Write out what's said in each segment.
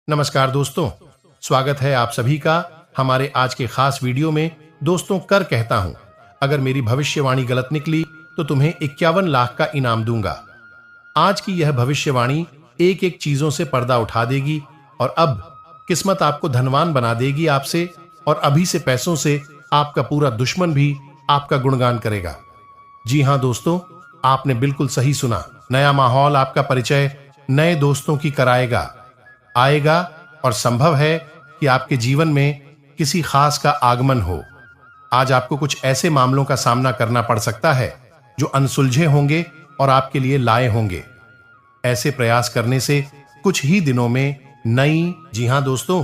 नमस्कार दोस्तों, स्वागत है आप सभी का हमारे आज के खास वीडियो में। दोस्तों, कर कहता हूं, अगर मेरी भविष्यवाणी गलत निकली तो तुम्हें 51 लाख का इनाम दूंगा। आज की यह भविष्यवाणी एक एक चीजों से पर्दा उठा देगी और अब किस्मत आपको धनवान बना देगी आपसे, और अभी से पैसों से आपका पूरा दुश्मन भी आपका गुणगान करेगा। जी हां दोस्तों, आपने बिल्कुल सही सुना। नया माहौल आपका परिचय नए दोस्तों की कराएगा, आएगा, और संभव है कि आपके जीवन में किसी खास का आगमन हो। आज आपको कुछ ऐसे मामलों का सामना करना पड़ सकता है जो अनसुलझे होंगे और आपके लिए लाए होंगे। ऐसे प्रयास करने से कुछ ही दिनों में नई जी हां दोस्तों,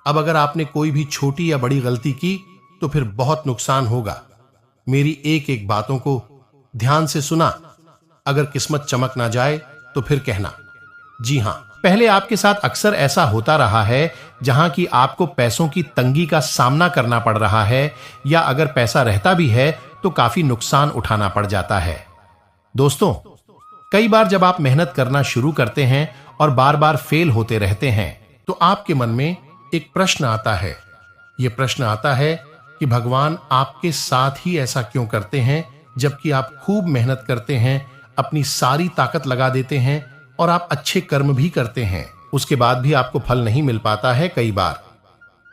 अब अगर आपने कोई भी छोटी या बड़ी गलती की तो फिर बहुत नुकसान होगा। मेरी एक एक बातों को ध्यान से सुना। अगर किस्मत चमक ना जाए तो फिर कहना। जी हां, पहले आपके साथ अक्सर ऐसा होता रहा है जहां कि आपको पैसों की तंगी का सामना करना पड़ रहा है, या अगर पैसा रहता भी है तो काफी नुकसान उठाना पड़ जाता है। दोस्तों, कई बार जब आप मेहनत करना शुरू करते हैं और बार बार फेल होते रहते हैं तो आपके मन में एक प्रश्न आता है। यह प्रश्न आता है कि भगवान आपके साथ ही ऐसा क्यों करते हैं, जबकि आप खूब मेहनत करते हैं, अपनी सारी ताकत लगा देते हैं और आप अच्छे कर्म भी करते हैं, उसके बाद भी आपको फल नहीं मिल पाता है। कई बार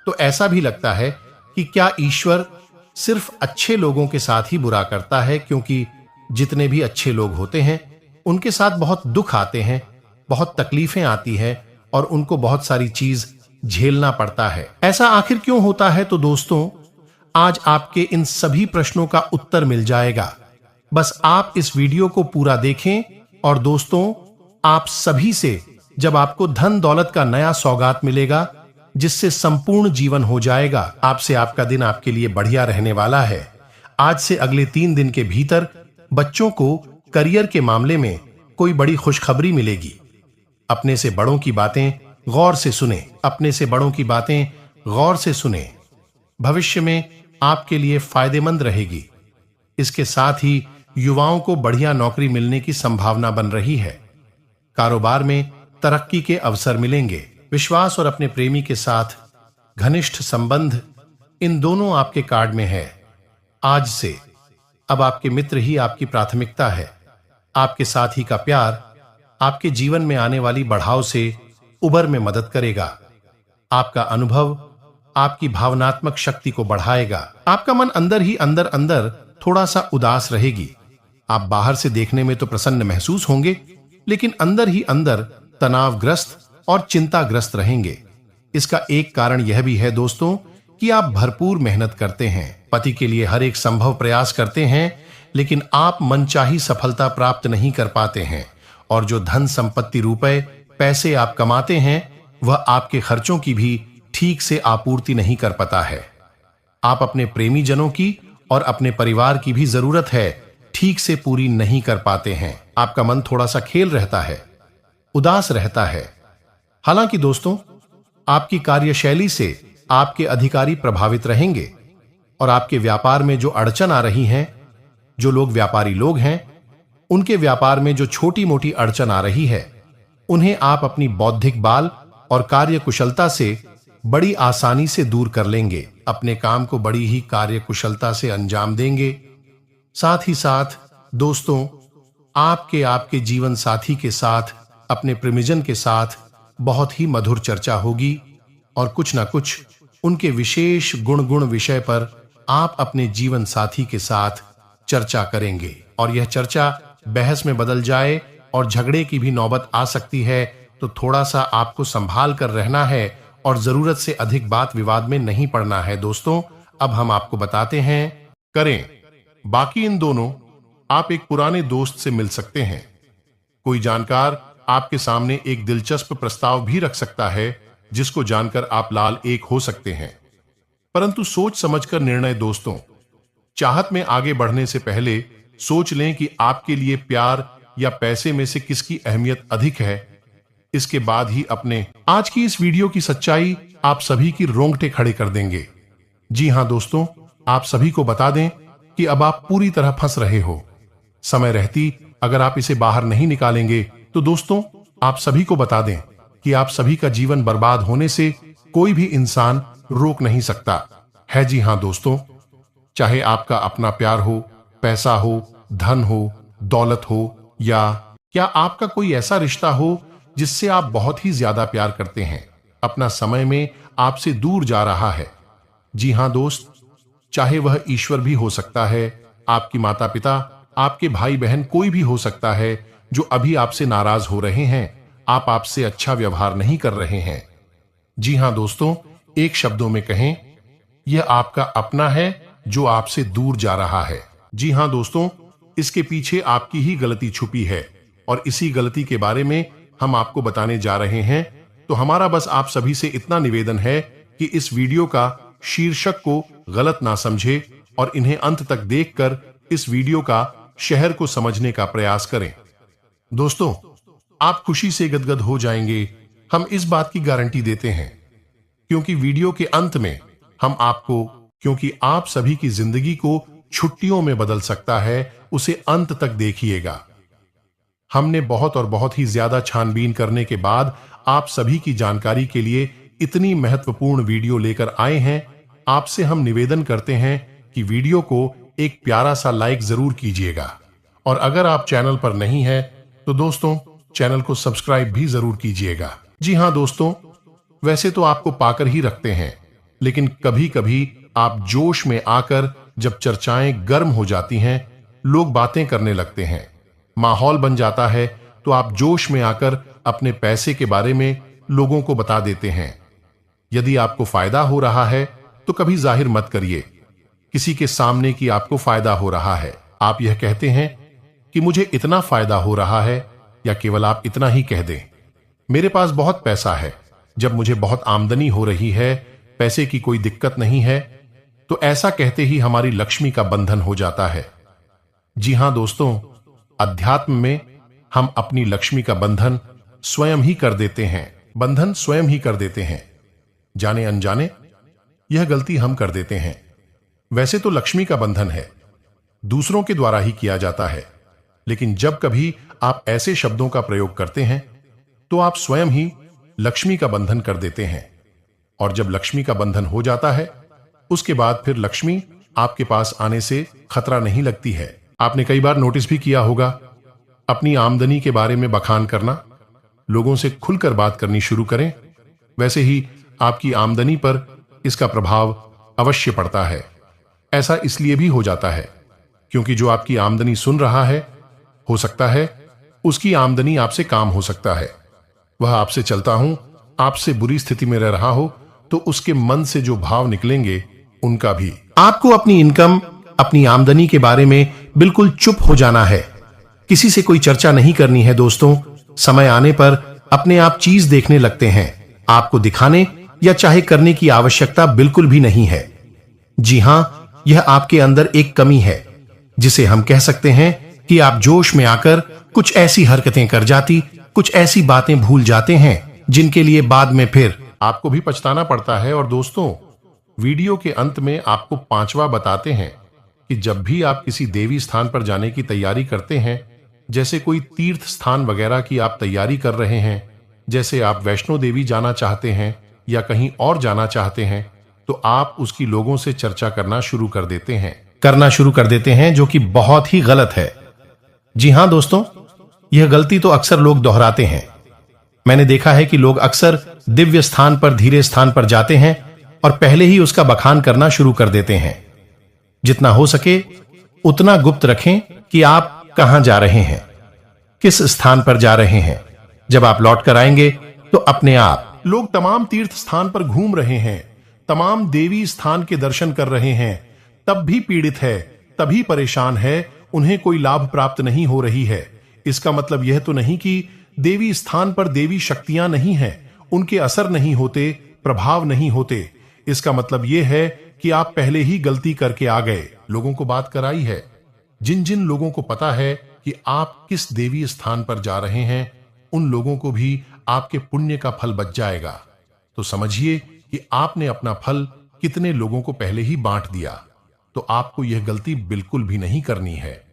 तो ऐसा भी लगता है कि क्या ईश्वर सिर्फ अच्छे लोगों के साथ ही बुरा करता है, क्योंकि जितने भी अच्छे लोग होते हैं उनके साथ बहुत दुख आते हैं, बहुत तकलीफें आती है और उनको बहुत सारी चीज झेलना पड़ता है। ऐसा आखिर क्यों होता है? तो दोस्तों, आज आपके इन सभी प्रश्नों का उत्तर मिल जाएगा। बस आप इस वीडियो को पूरा देखें। और दोस्तों, आप सभी से जब आपको धन दौलत का नया सौगात मिलेगा जिससे संपूर्ण जीवन हो जाएगा, आपसे आपका दिन आपके लिए बढ़िया रहने वाला है। आज से अगले 3 दिन के भीतर बच्चों को करियर के मामले में कोई बड़ी खुशखबरी मिलेगी। अपने से बड़ों की बातें गौर से सुने, अपने से बड़ों की बातें गौर से सुने। भविष्य में आपके लिए फायदेमंद रहेगी। इसके साथ ही युवाओं को बढ़िया नौकरी मिलने की संभावना बन रही है। कारोबार में तरक्की के अवसर मिलेंगे। विश्वास और अपने प्रेमी के साथ घनिष्ठ संबंध, इन दोनों आपके कार्ड में है। आज से अब आपके मित्र ही आपकी प्राथमिकता है। आपके साथी का प्यार आपके जीवन में आने वाली बढ़ाव से उबर में मदद करेगा। आपका अनुभव आपकी भावनात्मक शक्ति को बढ़ाएगा। आपका मन अंदर ही अंदर थोड़ा सा उदास रहेगी। आप बाहर से देखने में तो प्रसन्न महसूस होंगे, लेकिन अंदर ही अंदर तनावग्रस्त और चिंताग्रस्त रहेंगे। इसका एक कारण यह भी है दोस्तों कि आप भरपूर मेहनत करते हैं, पति के लिए हर एक संभव प्रयास करते हैं, लेकिन आप मनचाही सफलता प्राप्त नहीं कर पाते हैं। और जो धन संपत्ति रुपए पैसे आप कमाते हैं वह आपके खर्चों की भी ठीक से आपूर्ति नहीं कर पाता है। आप अपने प्रेमी जनों की और अपने परिवार की भी जरूरत है ठीक से पूरी नहीं कर पाते हैं। आपका मन थोड़ा सा खेल रहता है, उदास रहता है। हालांकि दोस्तों, आपकी कार्यशैली से आपके अधिकारी प्रभावित रहेंगे और आपके व्यापार में जो अड़चन आ रही हैं, जो लोग व्यापारी लोग हैं, उनके व्यापार में जो छोटी मोटी अड़चन आ रही है, उन्हें आप अपनी बौद्धिक बाल और कार्य कुशलता से बड़ी आसानी से दूर कर लेंगे। अपने काम को बड़ी ही कार्य कुशलता से अंजाम देंगे। साथ ही साथ दोस्तों, आपके जीवन साथी के साथ, अपने प्रेमीजन के साथ बहुत ही मधुर चर्चा होगी और कुछ ना कुछ उनके विशेष गुण विषय पर आप अपने जीवन साथी के साथ चर्चा करेंगे। और यह चर्चा बहस में बदल जाए और झगड़े की भी नौबत आ सकती है, तो थोड़ा सा आपको संभाल कर रहना है और जरूरत से अधिक बात विवाद में नहीं पड़ना है। दोस्तों, अब हम आपको बताते हैं करें। बाकी इन दोनों, आप एक पुराने दोस्त से मिल सकते हैं। कोई जानकार आपके सामने एक दिलचस्प प्रस्ताव भी रख सकता है जिसको जानकर आप लाल एक हो सकते हैं, परंतु सोच समझकर निर्णय। दोस्तों, चाहत में आगे बढ़ने से पहले सोच लें कि आपके लिए प्यार या पैसे में से किसकी अहमियत अधिक है। इसके बाद ही अपने आज की इस वीडियो की सच्चाई आप सभी की रोंगटे खड़े कर देंगे। जी हां दोस्तों, आप सभी को बता दें कि अब आप पूरी तरह फंस रहे हो। समय रहती अगर आप इसे बाहर नहीं निकालेंगे तो दोस्तों, आप सभी को बता दें कि आप सभी का जीवन बर्बाद होने से कोई भी इंसान रोक नहीं सकता है। जी हां दोस्तों, चाहे आपका अपना प्यार हो, पैसा हो, धन हो, दौलत हो, या क्या आपका कोई ऐसा रिश्ता हो जिससे आप बहुत ही ज्यादा प्यार करते हैं, अपना समय में आपसे दूर जा रहा है। जी हां दोस्त, चाहे वह ईश्वर भी हो सकता है, आपकी माता पिता, आपके भाई बहन, कोई भी हो सकता है जो अभी आपसे नाराज हो रहे हैं, आप आपसे अच्छा व्यवहार नहीं कर रहे हैं। जी हां दोस्तों, एक शब्दों में कहें, यह आपका अपना है जो आपसे दूर जा रहा है। जी हां दोस्तों, इसके पीछे आपकी ही गलती छुपी है और इसी गलती के बारे में हम आपको बताने जा रहे हैं। तो हमारा बस आप सभी से इतना निवेदन है कि इस वीडियो का शीर्षक को गलत ना समझे और इन्हें अंत तक देखकर इस वीडियो का शहर को समझने का प्रयास करें। दोस्तों, आप खुशी से गदगद हो जाएंगे, हम इस बात की गारंटी देते हैं, क्योंकि वीडियो के अंत में हम आपको, क्योंकि आप सभी की जिंदगी को छुट्टियों में बदल सकता है, उसे अंत तक देखिएगा। हमने बहुत और बहुत ही ज्यादा छानबीन करने के बाद आप सभी की जानकारी के लिए इतनी महत्वपूर्ण वीडियो लेकर आए हैं। आपसे हम निवेदन करते हैं कि वीडियो को एक प्यारा सा लाइक जरूर कीजिएगा, और अगर आप चैनल पर नहीं है तो दोस्तों चैनल को सब्सक्राइब भी जरूर कीजिएगा। जी हां दोस्तों, वैसे तो आपको पाकर ही रखते हैं, लेकिन कभी कभी आप जोश में आकर जब चर्चाएं गर्म हो जाती हैं, लोग बातें करने लगते हैं, माहौल बन जाता है, तो आप जोश में आकर अपने पैसे के बारे में लोगों को बता देते हैं। यदि आपको फायदा हो रहा है तो कभी जाहिर मत करिए किसी के सामने कि आपको फायदा हो रहा है। आप यह कहते हैं कि मुझे इतना फायदा हो रहा है, या केवल आप इतना ही कह दें, मेरे पास बहुत पैसा है। जब मुझे बहुत आमदनी हो रही है, पैसे की कोई दिक्कत नहीं है, तो ऐसा कहते ही हमारी लक्ष्मी का बंधन हो जाता है। जी हां दोस्तों, अध्यात्म में हम अपनी लक्ष्मी का बंधन स्वयं ही कर देते हैं, जाने अनजाने यह गलती हम कर देते हैं। वैसे तो लक्ष्मी का बंधन है, दूसरों के द्वारा ही किया जाता है, लेकिन जब कभी आप ऐसे शब्दों का प्रयोग करते हैं तो आप स्वयं ही लक्ष्मी का बंधन कर देते हैं, और जब लक्ष्मी का बंधन हो जाता है, उसके बाद फिर लक्ष्मी आपके पास आने से खतरा नहीं लगती है। आपने कई बार नोटिस भी किया होगा, अपनी आमदनी के बारे में बखान करना, लोगों से खुलकर बात करनी शुरू करें, वैसे ही आपकी आमदनी पर इसका प्रभाव अवश्य पड़ता है। ऐसा इसलिए भी हो जाता है क्योंकि जो आपकी आमदनी सुन रहा है, हो सकता है उसकी आमदनी आपसे काम हो सकता है, वह आपसे चलता हूं, आपसे बुरी स्थिति में रह रहा हो, तो उसके मन से जो भाव निकलेंगे उनका भी। आपको अपनी इनकम, अपनी आमदनी के बारे में बिल्कुल चुप हो जाना है, किसी से कोई चर्चा नहीं करनी है। दोस्तों, समय आने पर अपने आप चीज देखने लगते हैं, आपको दिखाने या चाहे करने की आवश्यकता बिल्कुल भी नहीं है। जी हां, यह आपके अंदर एक कमी है, जिसे हम कह सकते हैं कि आप जोश में आकर कुछ ऐसी हरकतें कर जाती, कुछ ऐसी बातें भूल जाते हैं जिनके लिए बाद में फिर आपको भी पछताना पड़ता है। और दोस्तों, वीडियो के अंत में आपको पांचवा बताते हैं कि जब भी आप किसी देवी स्थान पर जाने की तैयारी करते हैं, जैसे कोई तीर्थ स्थान वगैरह की आप तैयारी कर रहे हैं, जैसे आप वैष्णो देवी जाना चाहते हैं या कहीं और जाना चाहते हैं, तो आप उसकी लोगों से चर्चा करना शुरू कर देते हैं, जो कि बहुत ही गलत है। जी हां दोस्तों, यह गलती तो अक्सर लोग दोहराते हैं। मैंने देखा है कि लोग अक्सर दिव्य स्थान पर, धीरे स्थान पर जाते हैं और पहले ही उसका बखान करना शुरू कर देते हैं। जितना हो सके उतना गुप्त रखें कि आप कहां जा रहे हैं, किस स्थान पर जा रहे हैं। जब आप लौट कर आएंगे तो अपने आप लोग तमाम तीर्थ स्थान पर घूम रहे हैं, तमाम देवी स्थान के दर्शन कर रहे हैं, तब भी पीड़ित है, तभी परेशान है, उन्हें कोई लाभ प्राप्त नहीं हो रही है। इसका मतलब यह तो नहीं कि देवी स्थान पर देवी शक्तियां नहीं हैं, उनके असर नहीं होते, प्रभाव नहीं होते। इसका मतलब यह है कि आप पहले ही गलती करके आ गए, लोगों को बात कराई है। जिन जिन लोगों को पता है कि आप किस देवी स्थान पर जा रहे हैं, उन लोगों को भी आपके पुण्य का फल बच जाएगा। तो समझिए कि आपने अपना फल कितने लोगों को पहले ही बांट दिया। तो आपको यह गलती बिल्कुल भी नहीं करनी है।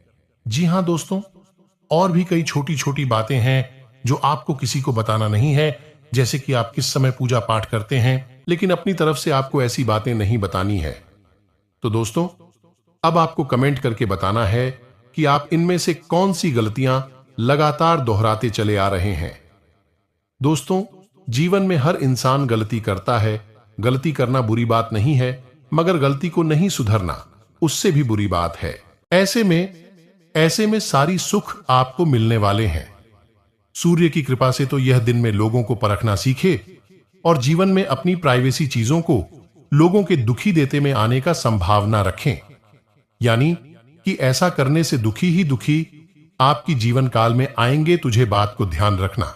जी हां दोस्तों, और भी कई छोटी छोटी बातें हैं जो आपको किसी को बताना नहीं है, जैसे कि आप किस समय पूजा पाठ करते हैं, लेकिन अपनी तरफ से आपको ऐसी बातें नहीं बतानी है। तो दोस्तों, अब आपको कमेंट करके बताना है कि आप इनमें से कौन सी गलतियां लगातार दोहराते चले आ रहे हैं। दोस्तों, जीवन में हर इंसान गलती करता है। गलती करना बुरी बात नहीं है, मगर गलती को नहीं सुधरना उससे भी बुरी बात है। ऐसे में सारी सुख आपको मिलने वाले हैं। सूर्य की कृपा से तो यह दिन में लोगों को परखना सीखे और जीवन में अपनी प्राइवेसी चीजों को लोगों के दुखी देते में आने का संभावना रखें। यानी कि ऐसा करने से दुखी ही दुखी आपकी जीवन काल में आएंगे, तुझे बात को ध्यान रखना।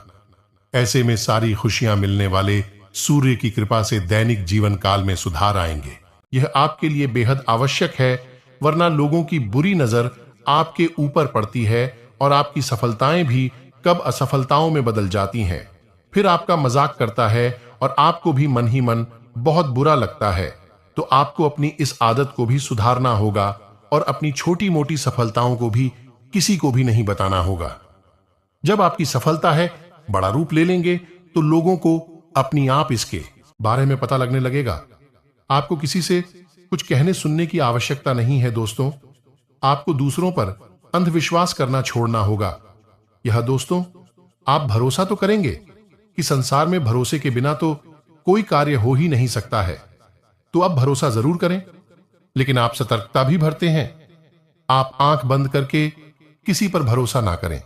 ऐसे में सारी खुशियां मिलने वाले सूर्य की कृपा से दैनिक जीवन काल में सुधार आएंगे। यह आपके लिए बेहद आवश्यक है, वरना लोगों की बुरी नजर आपके ऊपर पड़ती है और आपकी सफलताएं भी कब असफलताओं में बदल जाती हैं। फिर आपका मजाक करता है और आपको भी मन ही मन बहुत बुरा लगता है। तो आपको अपनी इस आदत को भी सुधारना होगा और अपनी छोटी मोटी सफलताओं को भी किसी को भी नहीं बताना होगा। जब आपकी सफलता है बड़ा रूप ले लेंगे तो लोगों को अपनी आप इसके बारे में पता लगने लगेगा। आपको किसी से कुछ कहने सुनने की आवश्यकता नहीं है। दोस्तों, आपको दूसरों पर अंधविश्वास करना छोड़ना होगा। यह दोस्तों, आप भरोसा तो करेंगे कि संसार में भरोसे के बिना तो कोई कार्य हो ही नहीं सकता है। तो अब भरोसा जरूर करें, लेकिन आप सतर्कता भी बरतें हैं। आप आंख बंद करके किसी पर भरोसा ना करें।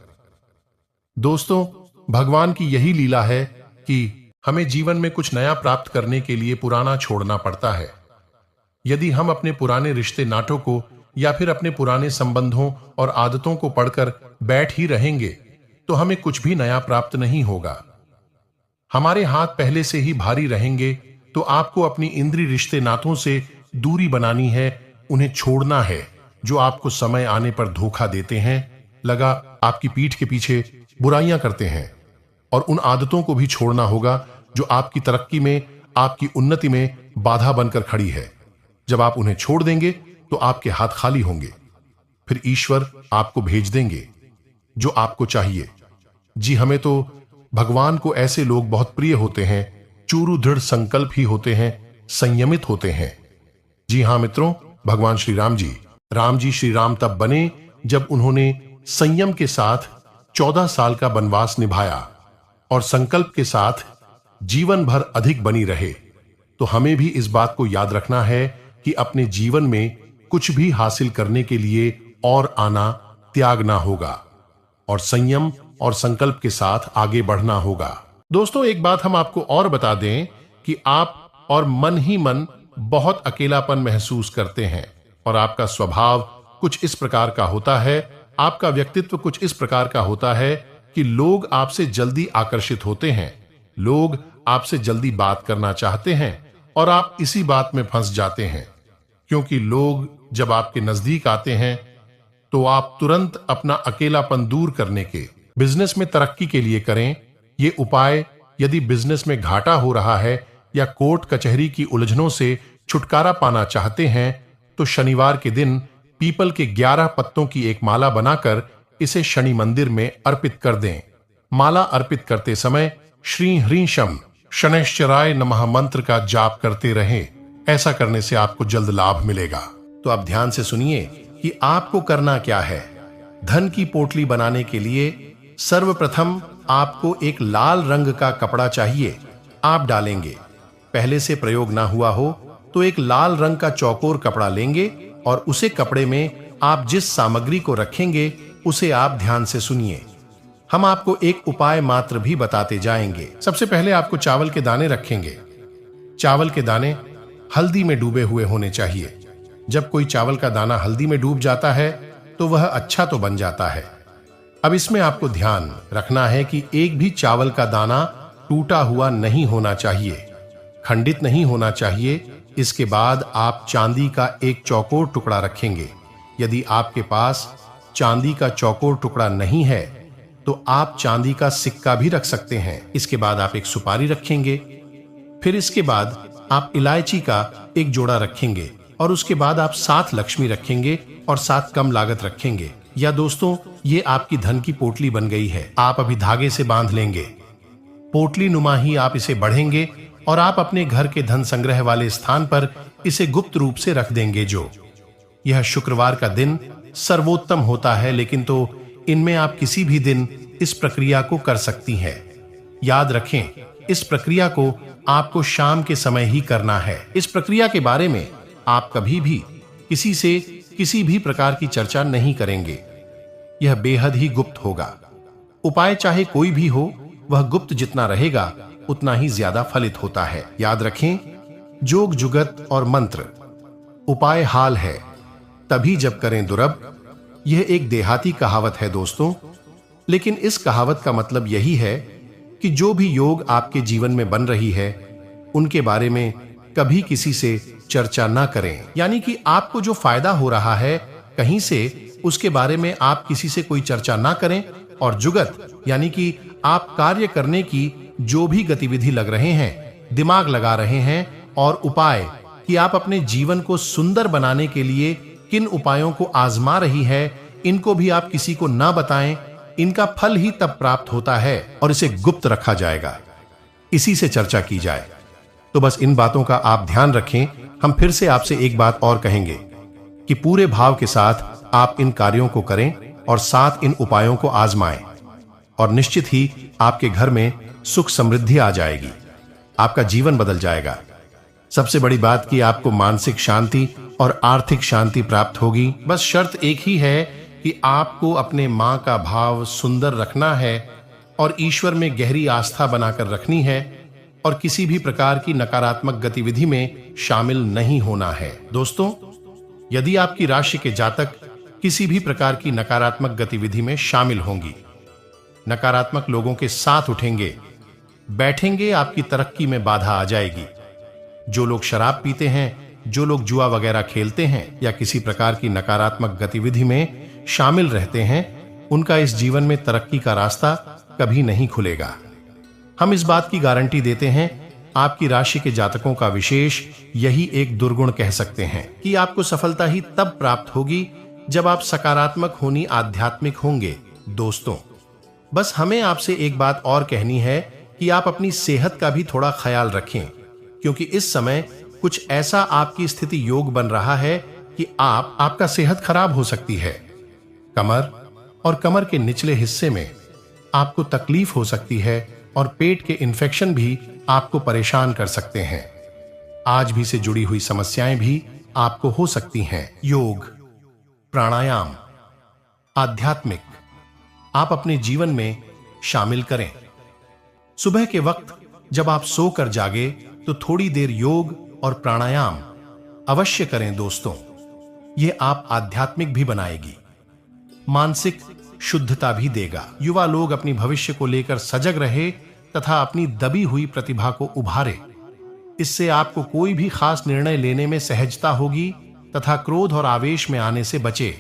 दोस्तों, भगवान की यही लीला है कि हमें जीवन में कुछ नया प्राप्त करने के लिए पुराना छोड़ना पड़ता है। यदि हम अपने पुराने रिश्ते नाटों को या फिर अपने पुराने संबंधों और आदतों को पढ़कर बैठ ही रहेंगे तो हमें कुछ भी नया प्राप्त नहीं होगा। हमारे हाथ पहले से ही भारी रहेंगे, तो आपको अपनी इंद्रिय रिश्ते नातों से दूरी बनानी है, उन्हें छोड़ना है जो आपको समय आने पर धोखा देते हैं, लगा आपकी पीठ के पीछे बुराइयां करते हैं। और उन आदतों को भी छोड़ना होगा जो आपकी तरक्की में, आपकी उन्नति में बाधा बनकर खड़ी है। जब आप उन्हें छोड़ देंगे तो आपके हाथ खाली होंगे। फिर ईश्वर आपको भेज देंगे जो आपको चाहिए। जी, हमें तो भगवान को ऐसे लोग बहुत प्रिय होते हैं, चूरू दृढ़ संकल्प ही होते हैं, संयमित होते हैं। जी हां मित्रों, भगवान श्री राम जी श्री राम तब बने जब उन्होंने संयम के साथ 14 साल का वनवास निभाया और संकल्प के साथ जीवन भर अधिक बनी रहे। तो हमें भी इस बात को याद रखना है कि अपने जीवन में कुछ भी हासिल करने के लिए और आना त्यागना होगा और संयम और संकल्प के साथ आगे बढ़ना होगा। दोस्तों, एक बात हम आपको और बता दें कि आप और मन ही मन बहुत अकेलापन महसूस करते हैं और आपका स्वभाव कुछ इस प्रकार का होता है, आपका व्यक्तित्व कुछ इस प्रकार का होता है कि लोग आपसे जल्दी आकर्षित होते हैं, लोग आपसे जल्दी बात करना चाहते हैं और आप इसी बात में फंस जाते हैं। क्योंकि लोग जब आपके नजदीक आते हैं तो आप तुरंत अपना अकेलापन दूर करने के, बिजनेस में तरक्की के लिए करें ये उपाय। यदि बिजनेस में घाटा हो रहा है या कोर्ट कचहरी की उलझनों से छुटकारा पाना चाहते हैं तो शनिवार के दिन पीपल के 11 पत्तों की एक माला बनाकर इसे शनि मंदिर में अर्पित कर दें। माला अर्पित करते समय श्री ह्रीं शम शनैश्चराय नमः मंत्र का जाप करते रहें। ऐसा करने से आपको जल्द लाभ मिलेगा। तो आप ध्यान से सुनिए कि आपको करना क्या है। धन की पोटली बनाने के लिए सर्वप्रथम आपको एक लाल रंग का कपड़ा चाहिए। आप डालेंगे, पहले से प्रयोग ना हुआ हो तो एक लाल रंग का चौकोर कपड़ा लेंगे और उसे कपड़े में आप जिस सामग्री को रखेंगे उसे आप ध्यान से सुनिए। हम आपको एक उपाय मात्र भी बताते जाएंगे। सबसे पहले आपको चावल के दाने रखेंगे। चावल के दाने हल्दी में डूबे हुए होने चाहिए। जब कोई चावल का दाना हल्दी में डूब जाता है तो वह अच्छा तो बन जाता है। अब इसमें आपको ध्यान रखना है कि एक भी चावल का दाना टूटा हुआ नहीं होना चाहिए, खंडित नहीं होना चाहिए। इसके बाद आप चांदी का एक चौकोर टुकड़ा रखेंगे। यदि आपके पास चांदी का चौकोर टुकड़ा नहीं है तो आप चांदी का सिक्का भी रख सकते हैं। इसके बाद आप एक सुपारी रखेंगे। फिर इसके बाद आप इलायची का एक जोड़ा रखेंगे और उसके बाद आप 7 लक्ष्मी रखेंगे और 7 कम लागत रखेंगे। या दोस्तों, ये आपकी धन की पोटली बन गई है। आप अभी धागे से बांध लेंगे। पोटली नुमा ही आप इसे बढ़ेंगे और आप अपने घर के धन संग्रह वाले स्थान पर इसे गुप्त रूप से रख देंगे। जो यह शुक्रवार का दिन सर्वोत्तम होता है, लेकिन तो इनमें आप किसी भी दिन इस प्रक्रिया को कर सकती हैं। याद रखें, इस प्रक्रिया को आपको शाम के समय ही करना है। इस प्रक्रिया के बारे में आप कभी भी किसी से किसी भी प्रकार की चर्चा नहीं करेंगे। यह बेहद ही गुप्त होगा। उपाय चाहे कोई भी हो, वह गुप्त जितना रहेगा उतना ही ज्यादा फलित होता है। याद रखें, जोग जुगत और मंत्र उपाय हाल है तभी जब करें दुर्लभ। यह एक देहाती कहावत है दोस्तों, लेकिन इस कहावत का मतलब यही है कि जो भी योग आपके जीवन में बन रही है उनके बारे में कभी किसी से चर्चा ना करें। यानी कि आपको जो फायदा हो रहा है कहीं से, उसके बारे में आप किसी से कोई चर्चा ना करें। और जुगत यानी कि आप कार्य करने की जो भी गतिविधि लग रहे हैं, दिमाग लगा रहे हैं, और उपाय कि आप अपने जीवन को सुंदर बनाने के लिए किन उपायों को आजमा रही है, इनको भी आप किसी को ना बताएं। इनका फल ही तब प्राप्त होता है और इसे गुप्त रखा जाएगा, इसी से चर्चा की जाए। तो बस इन बातों का आप ध्यान रखें। हम फिर से आपसे एक बात और कहेंगे कि पूरे भाव के साथ आप इन कार्यों को करें और साथ इन उपायों को आजमाएं, और निश्चित ही आपके घर में सुख समृद्धि आ जाएगी, आपका जीवन बदल जाएगा। सबसे बड़ी बात कि आपको मानसिक शांति और आर्थिक शांति प्राप्त होगी। बस शर्त एक ही है कि आपको अपने मां का भाव सुंदर रखना है और ईश्वर में गहरी आस्था बनाकर रखनी है, और किसी भी प्रकार की नकारात्मक गतिविधि में शामिल नहीं होना है। दोस्तों, यदि आपकी राशि के जातक किसी भी प्रकार की नकारात्मक गतिविधि में शामिल होंगी, नकारात्मक लोगों के साथ उठेंगे बैठेंगे, आपकी तरक्की में बाधा आ जाएगी। जो लोग शराब पीते हैं, जो लोग जुआ वगैरह खेलते हैं या किसी प्रकार की नकारात्मक गतिविधि में शामिल रहते हैं, उनका इस जीवन में तरक्की का रास्ता कभी नहीं खुलेगा। हम इस बात की गारंटी देते हैं। आपकी राशि के जातकों का विशेष यही एक दुर्गुण कह सकते हैं कि आपको सफलता ही तब प्राप्त होगी जब आप सकारात्मक होनी आध्यात्मिक होंगे। दोस्तों, बस हमें आपसे एक बात और कहनी है कि आप अपनी सेहत का भी थोड़ा ख्याल रखें, क्योंकि इस समय कुछ ऐसा आपकी स्थिति योग बन रहा है कि आपका सेहत खराब हो सकती है। कमर और कमर के निचले हिस्से में आपको तकलीफ हो सकती है, और पेट के इन्फेक्शन भी आपको परेशान कर सकते हैं। आज भी से जुड़ी हुई समस्याएं भी आपको हो सकती हैं। योग, प्राणायाम, आध्यात्मिक आप अपने जीवन में शामिल करें। सुबह के वक्त जब आप सोकर जागे तो थोड़ी देर योग और प्राणायाम अवश्य करें दोस्तों। यह आप आध्यात्मिक भी बनाएगी, मानसिक शुद्धता भी देगा। युवा लोग अपनी भविष्य को लेकर सजग रहे तथा अपनी दबी हुई प्रतिभा को उभारे। इससे आपको कोई भी खास निर्णय लेने में सहजता होगी तथा क्रोध और आवेश में आने से बचे।